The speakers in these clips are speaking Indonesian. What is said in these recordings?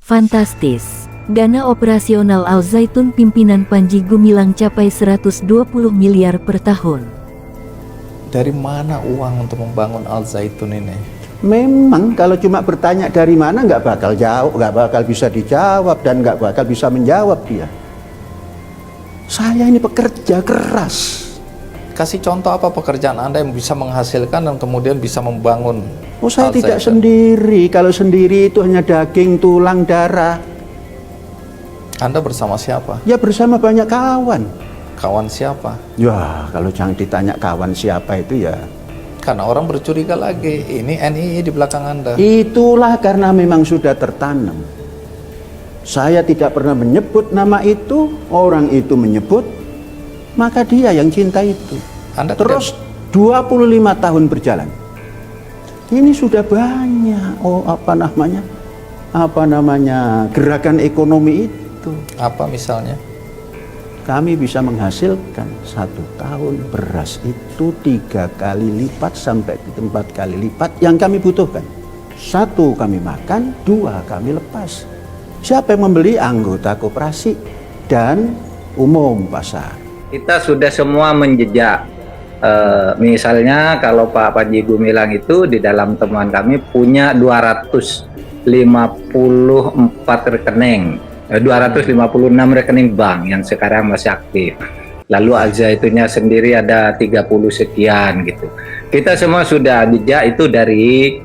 Fantastis. Dana operasional Al Zaitun pimpinan Panji Gumilang capai 120 miliar per tahun. Dari mana uang untuk membangun Al Zaitun ini? Memang kalau cuma bertanya dari mana nggak bakal bisa dijawab dan nggak bakal bisa menjawab dia. Saya ini pekerja keras. Kasih contoh apa pekerjaan Anda yang bisa menghasilkan dan kemudian bisa membangun Oh, saya Al tidak Zaitun? sendiri. Kalau sendiri itu hanya daging, tulang, darah. Anda bersama siapa? Ya bersama banyak kawan. Kawan siapa? Ya kalau jangan ditanya kawan siapa itu ya. Karena orang bercuriga lagi, ini NII di belakang Anda. Itulah karena memang sudah tertanam. Saya tidak pernah menyebut nama itu, orang itu menyebut, maka dia yang cinta itu. Anda Terus 25 tahun berjalan. Ini sudah banyak gerakan ekonomi itu. apa misalnya? Kami bisa menghasilkan 1 tahun beras itu 3 kali lipat sampai 4 kali lipat yang kami butuhkan. 1 kami makan, 2 kami lepas. Siapa yang membeli? Anggota koperasi dan umum pasar. Kita sudah semua menjejak. Misalnya kalau Pak Panji Gumilang itu di dalam temuan kami punya 254 rekening, 256 rekening bank yang sekarang masih aktif. Lalu Al Zaitunnya sendiri ada 30 sekian gitu. Kita semua sudah jejak itu dari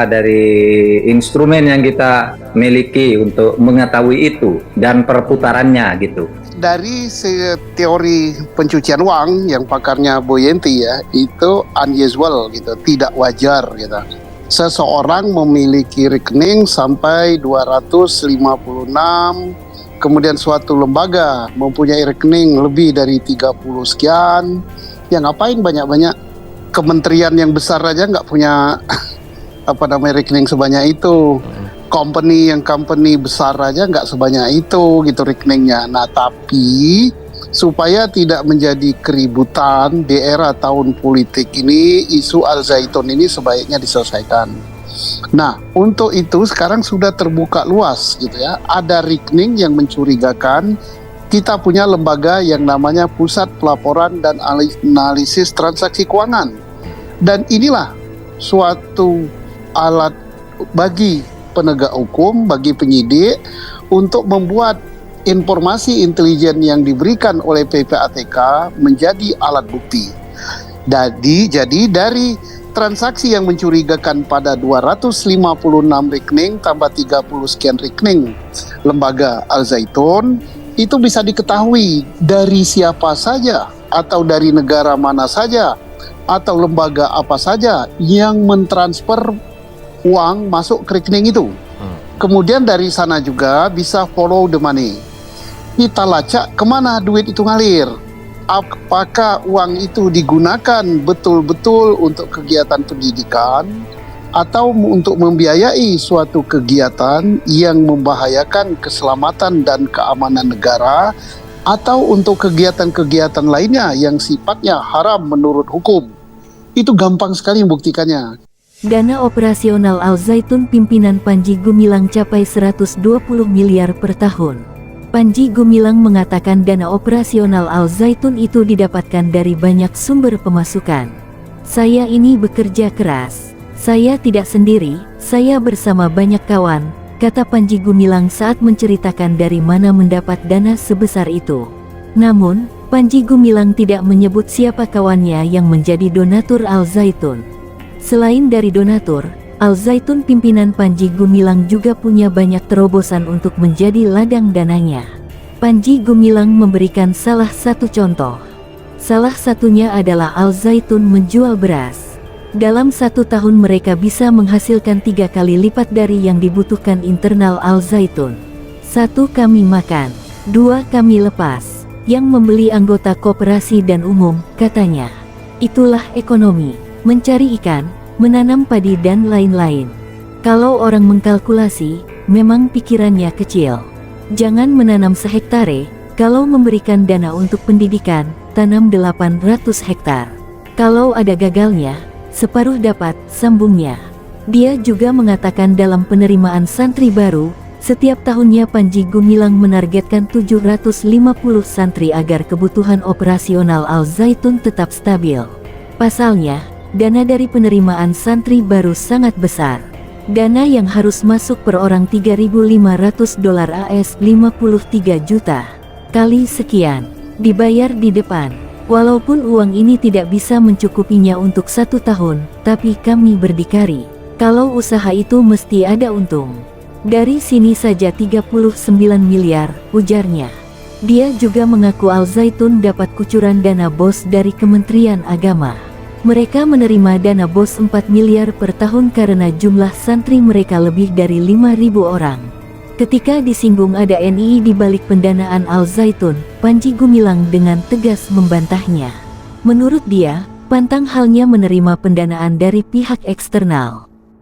dari instrumen yang kita miliki untuk mengetahui itu dan perputarannya gitu. Dari teori pencucian uang yang pakarnya Boyenti ya, itu unusual gitu, tidak wajar gitu. Seseorang memiliki rekening sampai 256, kemudian suatu lembaga mempunyai rekening lebih dari 30 sekian. Ya ngapain banyak-banyak, kementerian yang besar aja nggak punya rekening sebanyak itu. Company besar aja nggak sebanyak itu gitu rekeningnya. Nah tapi supaya tidak menjadi keributan di era tahun politik ini, isu Al Zaitun ini sebaiknya diselesaikan. Nah untuk itu sekarang sudah terbuka luas gitu ya. Ada rekening yang mencurigakan. Kita punya lembaga yang namanya Pusat Pelaporan dan Analisis Transaksi Keuangan. Dan inilah suatu alat bagi penegak hukum, bagi penyidik untuk membuat informasi intelijen yang diberikan oleh PPATK menjadi alat bukti. Jadi dari transaksi yang mencurigakan pada 256 rekening tambah 30 sekian rekening lembaga Al Zaitun, itu bisa diketahui dari siapa saja atau dari negara mana saja atau lembaga apa saja yang mentransfer uang masuk ke rekening itu. Kemudian dari sana juga bisa follow the money. Kita lacak kemana duit itu ngalir. Apakah uang itu digunakan betul-betul untuk kegiatan pendidikan atau untuk membiayai suatu kegiatan yang membahayakan keselamatan dan keamanan negara, atau untuk kegiatan-kegiatan lainnya yang sifatnya haram menurut hukum. Itu gampang sekali membuktikannya. Dana operasional Al Zaitun pimpinan Panji Gumilang capai 120 miliar per tahun. Panji Gumilang mengatakan dana operasional Al Zaitun itu didapatkan dari banyak sumber pemasukan. Saya ini bekerja keras. Saya tidak sendiri, saya bersama banyak kawan, kata Panji Gumilang saat menceritakan dari mana mendapat dana sebesar itu. Namun, Panji Gumilang tidak menyebut siapa kawannya yang menjadi donatur Al Zaitun. Selain dari donatur, Al Zaitun pimpinan Panji Gumilang juga punya banyak terobosan untuk menjadi ladang dananya. Panji Gumilang memberikan salah satu contoh. Salah satunya adalah Al Zaitun menjual beras. Dalam 1 tahun mereka bisa menghasilkan 3 kali lipat dari yang dibutuhkan internal Al Zaitun. 1 kami makan, 2 kami lepas. Yang membeli anggota koperasi dan umum, katanya. Itulah ekonomi. Mencari ikan, menanam padi dan lain-lain. Kalau orang mengkalkulasi, memang pikirannya kecil. Jangan menanam sehektare, kalau memberikan dana untuk pendidikan, tanam 800 hektar. Kalau ada gagalnya, separuh dapat, sambungnya. Dia juga mengatakan dalam penerimaan santri baru, setiap tahunnya Panji Gumilang menargetkan 750 santri agar kebutuhan operasional Al Zaitun tetap stabil. Pasalnya, dana dari penerimaan santri baru sangat besar. Dana yang harus masuk per orang $3.500 AS 53 juta. Kali sekian, dibayar di depan. Walaupun uang ini tidak bisa mencukupinya untuk 1 tahun, tapi kami berdikari. Kalau usaha itu mesti ada untung. Dari sini saja 39 miliar, ujarnya. Dia juga mengaku Al Zaitun dapat kucuran dana BOS dari Kementerian Agama. Mereka menerima dana BOS 4 miliar per tahun karena jumlah santri mereka lebih dari 5.000 orang. Ketika disinggung ada NII di balik pendanaan Al Zaitun, Panji Gumilang dengan tegas membantahnya. Menurut dia, pantang halnya menerima pendanaan dari pihak eksternal.